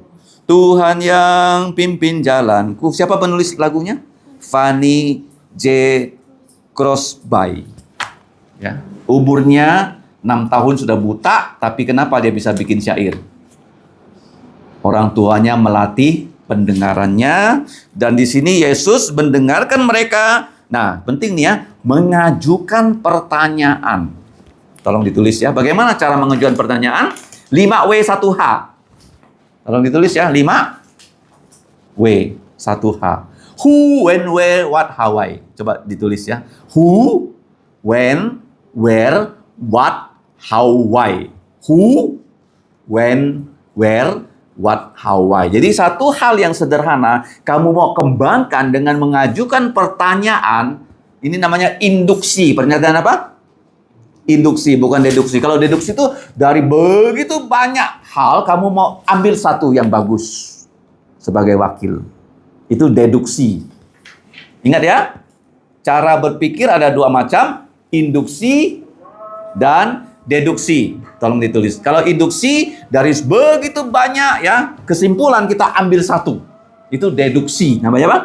Tuhan yang pimpin jalanku. Siapa penulis lagunya? Fanny J. Crosby. Ya, umurnya 6 tahun sudah buta, tapi kenapa dia bisa bikin syair? Orang tuanya melatih pendengarannya, dan di sini Yesus mendengarkan mereka. Nah, penting nih ya, mengajukan pertanyaan. Tolong ditulis ya, bagaimana cara mengajukan pertanyaan? 5W1H. Tolong ditulis ya, 5W1H. Who, when, where, what, how, why. Coba ditulis ya. Who, when, where, what, how, why. Who, when, where, what, how, why. Jadi satu hal yang sederhana, kamu mau kembangkan dengan mengajukan pertanyaan, ini namanya induksi. Pernyataan apa? Induksi, bukan deduksi. Kalau deduksi itu dari begitu banyak hal, kamu mau ambil satu yang bagus sebagai wakil. Itu deduksi. Ingat ya, cara berpikir ada dua macam, induksi dan deduksi. Tolong ditulis. Kalau induksi dari begitu banyak ya, kesimpulan kita ambil satu. Itu deduksi. Namanya apa?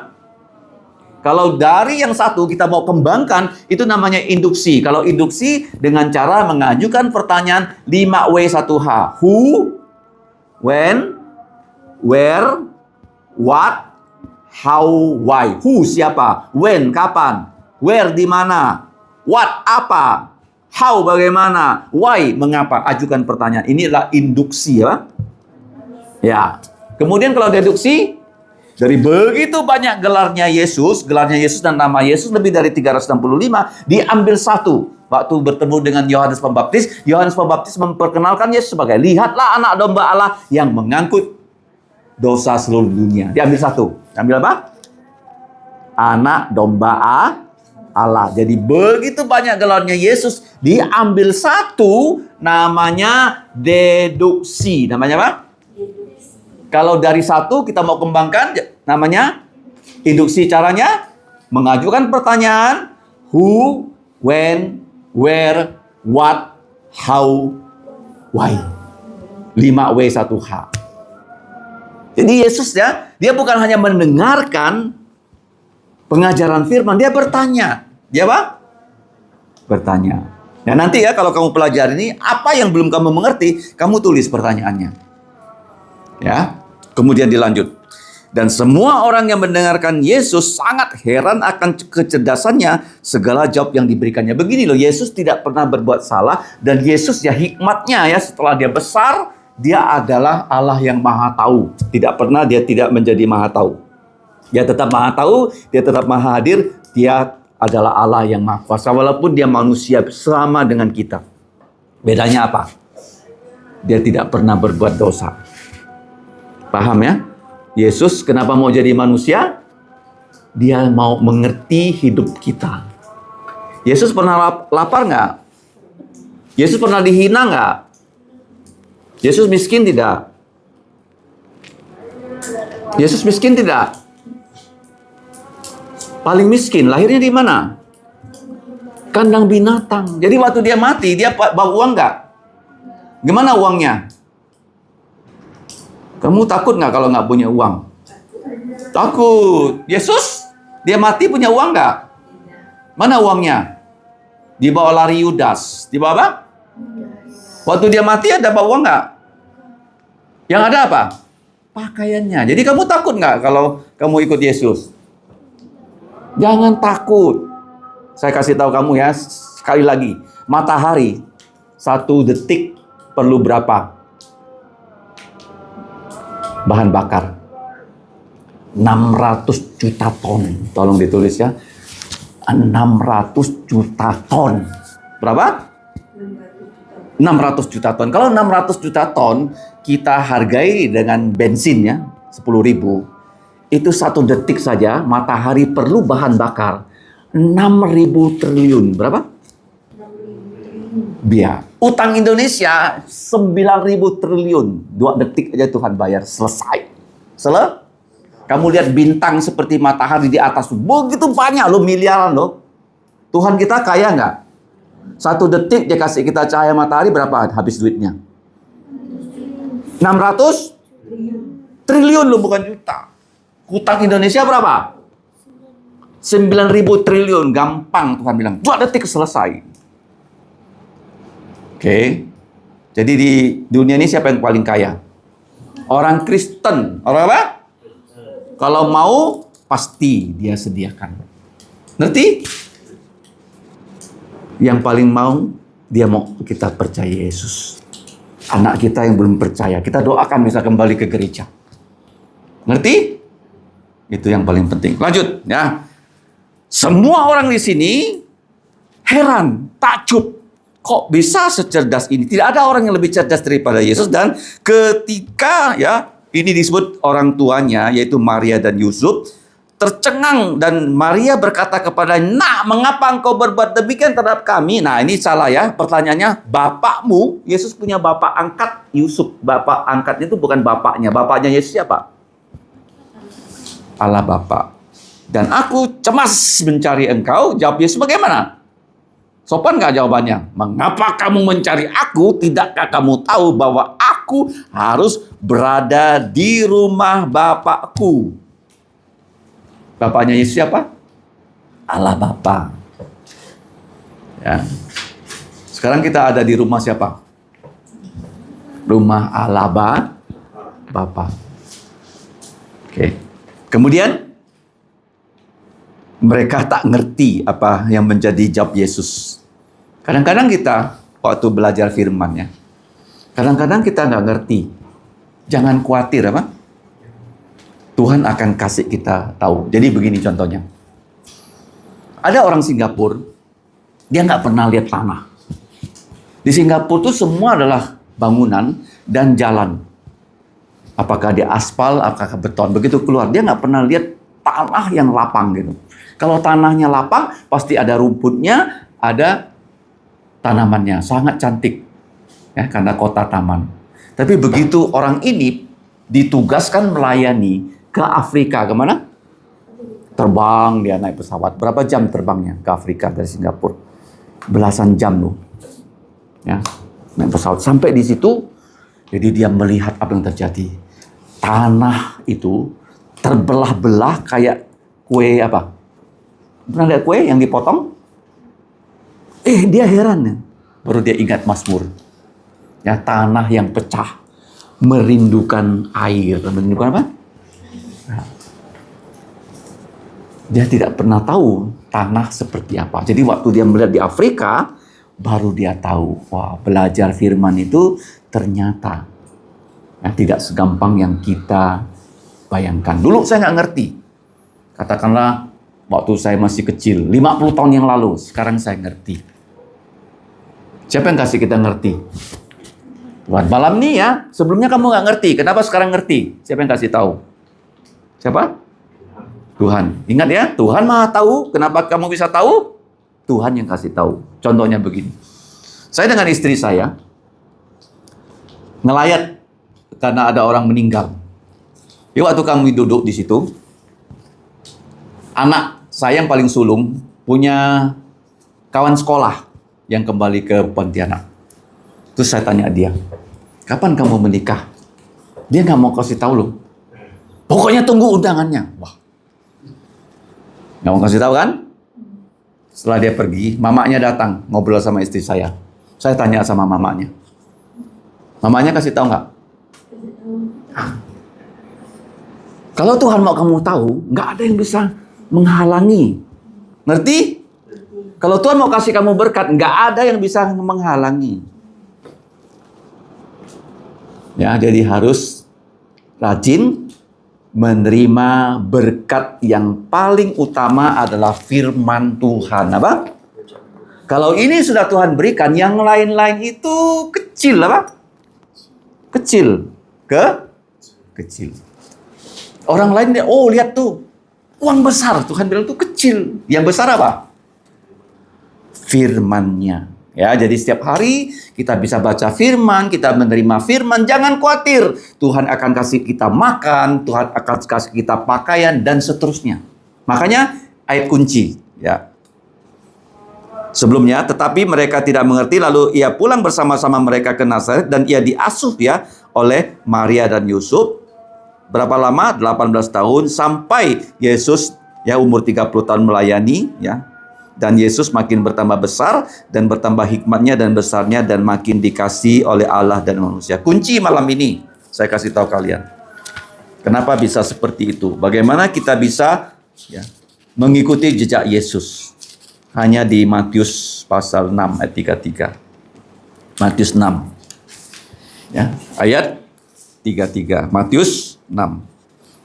Kalau dari yang satu kita mau kembangkan, itu namanya induksi. Kalau induksi dengan cara mengajukan pertanyaan 5W1H. Who, when, where, what, how, why. Who, siapa? When, kapan? Where, di mana? What, apa? How, bagaimana? Why, mengapa? Ajukan pertanyaan. Inilah induksi ya. Ya. Kemudian kalau deduksi, dari begitu banyak gelarnya Yesus dan nama Yesus lebih dari 365, diambil satu. Waktu bertemu dengan Yohanes Pembaptis memperkenalkan Yesus sebagai, lihatlah anak domba Allah yang mengangkut dosa seluruh dunia. Diambil satu. Ambil apa? Anak domba Allah. Jadi begitu banyak gelarnya Yesus, diambil satu, namanya deduksi. Namanya apa? Kalau dari satu kita mau kembangkan, namanya induksi. Caranya mengajukan pertanyaan who, when, where, what, how, why. 5W1H. Jadi Yesus ya, dia bukan hanya mendengarkan pengajaran firman, dia bertanya. Dia apa? Bertanya. Nah nanti ya kalau kamu pelajari ini, apa yang belum kamu mengerti, kamu tulis pertanyaannya. Ya. Kemudian dilanjut. Dan semua orang yang mendengarkan Yesus sangat heran akan kecerdasannya, segala jawab yang diberikannya. Begini loh, Yesus tidak pernah berbuat salah, dan Yesus ya hikmatnya ya, setelah dia besar, dia adalah Allah yang maha tahu. Tidak pernah dia tidak menjadi maha tahu. Dia tetap maha tahu, dia tetap maha hadir, dia adalah Allah yang maha kuasa, walaupun dia manusia sama dengan kita. Bedanya apa? Dia tidak pernah berbuat dosa. Paham ya? Yesus kenapa mau jadi manusia? Dia mau mengerti hidup kita. Yesus pernah lapar nggak? Yesus pernah dihina nggak? Yesus miskin tidak? Yesus miskin tidak? Paling miskin, lahirnya di mana? Kandang binatang. Jadi waktu dia mati, dia bawa uang nggak? Gimana uangnya? Kamu takut nggak kalau nggak punya uang? Takut. Yesus, dia mati punya uang nggak? Mana uangnya? Dibawa lari Yudas. Dibawa apa? Waktu dia mati ada bawa uang nggak? Yang ada apa? Pakaiannya. Jadi kamu takut nggak kalau kamu ikut Yesus? Jangan takut. Saya kasih tahu kamu ya, sekali lagi. Matahari, 1 detik perlu berapa bahan bakar? 600 juta ton. Tolong ditulis ya. 600 juta ton. Berapa? 600 juta ton. Kalau 600 juta ton kita hargai dengan bensin ya, 10.000. Itu 1 detik saja matahari perlu bahan bakar 6.000 triliun. Berapa? Biar. Utang Indonesia 9.000 triliun. 2 detik aja Tuhan bayar, selesai. Kamu lihat bintang seperti matahari di atas, begitu banyak loh, miliaran loh. Tuhan kita kaya nggak? 1 detik dia kasih kita cahaya matahari, berapa habis duitnya? 600 triliun loh, bukan juta. Hutang Indonesia berapa? 9.000 triliun. Gampang Tuhan bilang, 2 detik selesai. Oke. Jadi di dunia ini siapa yang paling kaya? Orang Kristen. Orang apa? Kalau mau, pasti dia sediakan. Ngerti? Yang paling mau, dia mau kita percaya Yesus. Anak kita yang belum percaya, kita doakan bisa kembali ke gereja. Ngerti? Itu yang paling penting. Lanjut, ya. Semua orang di sini heran, takjub. Kok bisa secerdas ini? Tidak ada orang yang lebih cerdas daripada Yesus. Dan ketika ya ini disebut orang tuanya, yaitu Maria dan Yusuf, tercengang, dan Maria berkata kepada, "Nak, mengapa engkau berbuat demikian terhadap kami?" Nah, ini salah ya pertanyaannya. Bapakmu, Yesus punya bapak angkat Yusuf. Bapak angkatnya itu bukan bapaknya. Bapaknya Yesus siapa? Allah Bapa. Dan aku cemas mencari engkau. Jawab Yesus bagaimana? Sopan nggak jawabannya? Mengapa kamu mencari aku? Tidakkah kamu tahu bahwa aku harus berada di rumah Bapakku? Bapaknya Yesus siapa? Allah Bapa. Ya. Sekarang kita ada di rumah siapa? Rumah Allah Bapa. Oke. Kemudian mereka tak ngerti apa yang menjadi jawab Yesus. Kadang-kadang kita waktu belajar firman ya, kadang-kadang kita nggak ngerti. Jangan khawatir apa? Tuhan akan kasih kita tahu. Jadi begini contohnya. Ada orang Singapura, dia nggak pernah lihat tanah. Di Singapura tuh semua adalah bangunan dan jalan. Apakah dia aspal, apakah beton. Begitu keluar, dia nggak pernah lihat tanah yang lapang gitu. Kalau tanahnya lapang, pasti ada rumputnya, ada tanamannya. Sangat cantik. Ya, karena kota taman. Tapi begitu orang ini ditugaskan melayani ke Afrika, kemana? Terbang, dia naik pesawat. Berapa jam terbangnya ke Afrika dari Singapura? Belasan jam loh. Ya, naik pesawat. Sampai di situ, jadi dia melihat apa yang terjadi. Tanah itu terbelah-belah kayak kue apa? Pernah lihat kue yang dipotong? Dia heran ya. Baru dia ingat Mazmur. Ya, tanah yang pecah, merindukan air. Merindukan apa? Dia tidak pernah tahu tanah seperti apa. Jadi waktu dia melihat di Afrika, baru dia tahu, wah, belajar firman itu ternyata tidak segampang yang kita bayangkan. Dulu saya nggak ngerti. Katakanlah waktu saya masih kecil, 50 tahun yang lalu, sekarang saya ngerti. Siapa yang kasih kita ngerti? Tuhan. Malam ini ya, sebelumnya kamu nggak ngerti. Kenapa sekarang ngerti? Siapa yang kasih tahu? Siapa? Tuhan. Ingat ya, Tuhan Maha tahu. Kenapa kamu bisa tahu? Tuhan yang kasih tahu. Contohnya begini. Saya dengan istri saya ngelayat karena ada orang meninggal. Jadi waktu kami duduk di situ, anak saya yang paling sulung punya kawan sekolah yang kembali ke Pontianak. Terus saya tanya dia, kapan kamu menikah? Dia nggak mau kasih tahu loh. Pokoknya tunggu undangannya. Wah, nggak mau kasih tahu kan? Setelah dia pergi, mamanya datang ngobrol sama istri saya. Saya tanya sama mamanya. Mamanya kasih tahu nggak? Kalau Tuhan mau kamu tahu, nggak ada yang bisa menghalangi. Ngerti? Kalau Tuhan mau kasih kamu berkat, nggak ada yang bisa menghalangi. Ya, jadi harus rajin menerima berkat yang paling utama adalah firman Tuhan. Apa? Kalau ini sudah Tuhan berikan, yang lain-lain itu kecil apa? Kecil. Kecil. Orang lain, lihat tuh, uang besar. Tuhan bilang tuh kecil. Yang besar apa? Firman-Nya. Ya, jadi setiap hari kita bisa baca firman, kita menerima firman. Jangan khawatir. Tuhan akan kasih kita makan, Tuhan akan kasih kita pakaian, dan seterusnya. Makanya ayat kunci. Ya. sebelumnya, tetapi mereka tidak mengerti. Lalu ia pulang bersama-sama mereka ke Nazaret dan ia diasuh ya oleh Maria dan Yusuf. Berapa lama? 18 tahun sampai Yesus ya umur 30 tahun melayani ya. Dan Yesus makin bertambah besar dan bertambah hikmatnya dan besarnya dan makin dikasih oleh Allah dan manusia. Kunci malam ini saya kasih tahu kalian. Kenapa bisa seperti itu? Bagaimana kita bisa ya, mengikuti jejak Yesus? Hanya di Matius pasal 6 ayat 33. Matius 6. Ya, ayat 33. Matius 6.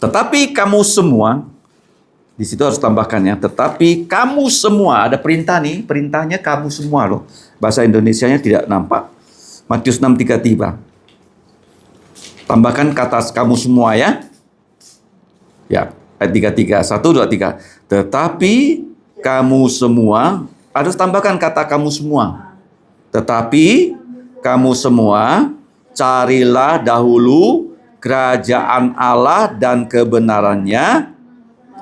Tetapi kamu semua, di situ harus tambahkan ya, tetapi kamu semua, ada perintah nih, perintahnya kamu semua loh. Bahasa Indonesianya tidak nampak. Matius 6:33. Tambahkan kata kamu semua ya. Ya, ayat 33. 1, 2, 3. Tetapi kamu semua, harus tambahkan kata kamu semua. Tetapi kamu semua, carilah dahulu kerajaan Allah dan kebenarannya,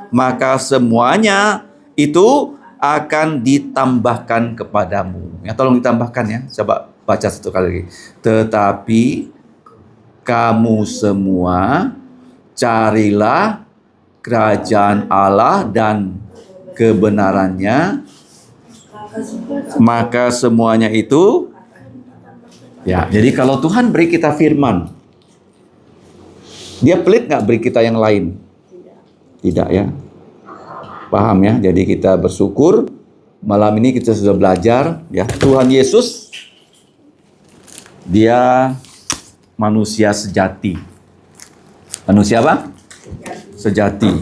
maka semuanya itu akan ditambahkan kepadamu. Ya, tolong ditambahkan ya. Coba baca satu kali lagi. Tetapi kamu semua carilah kerajaan Allah dan kebenarannya, maka semuanya itu ya. Jadi kalau Tuhan beri kita firman, Dia pelit nggak beri kita yang lain? Tidak ya. Paham ya? Jadi kita bersyukur malam ini kita sudah belajar ya. Tuhan Yesus Dia manusia sejati. Manusia apa? Sejati.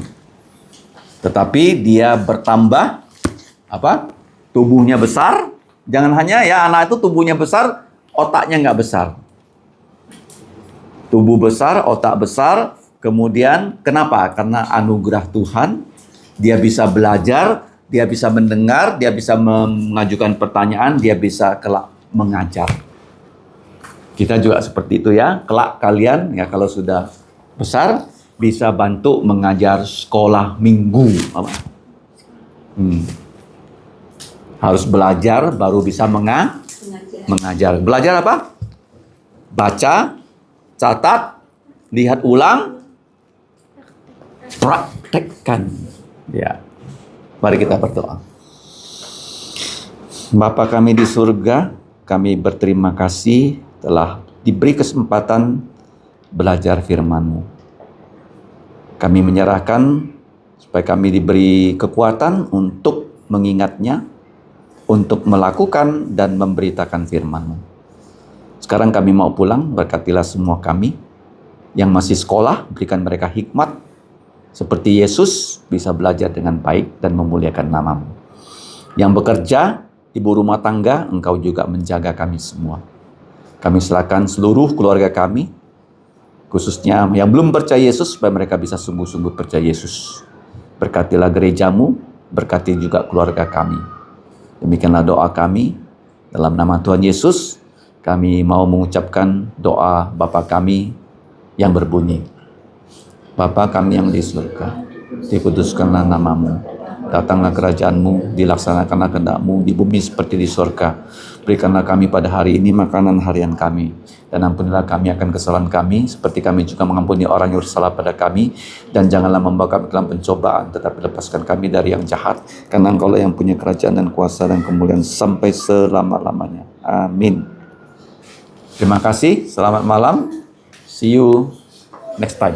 Tetapi Dia bertambah apa? Tubuhnya besar. Jangan hanya ya anak itu tubuhnya besar, otaknya nggak besar. Tubuh besar, otak besar. Kemudian kenapa? Karena anugerah Tuhan, dia bisa belajar, dia bisa mendengar, dia bisa mengajukan pertanyaan, dia bisa kelak mengajar. Kita juga seperti itu ya. Kelak kalian ya kalau sudah besar bisa bantu mengajar sekolah minggu. Harus belajar baru bisa mengajar. Belajar apa? Baca, catat, lihat ulang, praktekkan. Ya. Mari kita berdoa. Bapa kami di surga, kami berterima kasih telah diberi kesempatan belajar firman-Mu. Kami menyerahkan supaya kami diberi kekuatan untuk mengingatnya, untuk melakukan dan memberitakan firman-Mu. Sekarang kami mau pulang, berkatilah semua kami yang masih sekolah, berikan mereka hikmat, seperti Yesus bisa belajar dengan baik dan memuliakan nama-Mu. Yang bekerja, ibu rumah tangga, Engkau juga menjaga kami semua. Kami serahkan seluruh keluarga kami, khususnya yang belum percaya Yesus, supaya mereka bisa sungguh-sungguh percaya Yesus. Berkatilah gereja-Mu, berkati juga keluarga kami. Demikianlah doa kami, dalam nama Tuhan Yesus, kami mau mengucapkan doa Bapa kami yang berbunyi. Bapa kami yang di surga, dikuduskanlah nama-Mu, datanglah kerajaan-Mu, dilaksanakanlah kehendak-Mu di bumi seperti di surga. Berikanlah kami pada hari ini makanan harian kami, dan ampunilah kami akan kesalahan kami, seperti kami juga mengampuni orang yang bersalah pada kami, dan janganlah membawa kami ke dalam pencobaan, tetapi lepaskan kami dari yang jahat, karena Engkau lah yang punya kerajaan dan kuasa dan kemuliaan sampai selama-lamanya. Amin. Terima kasih, selamat malam, see you next time.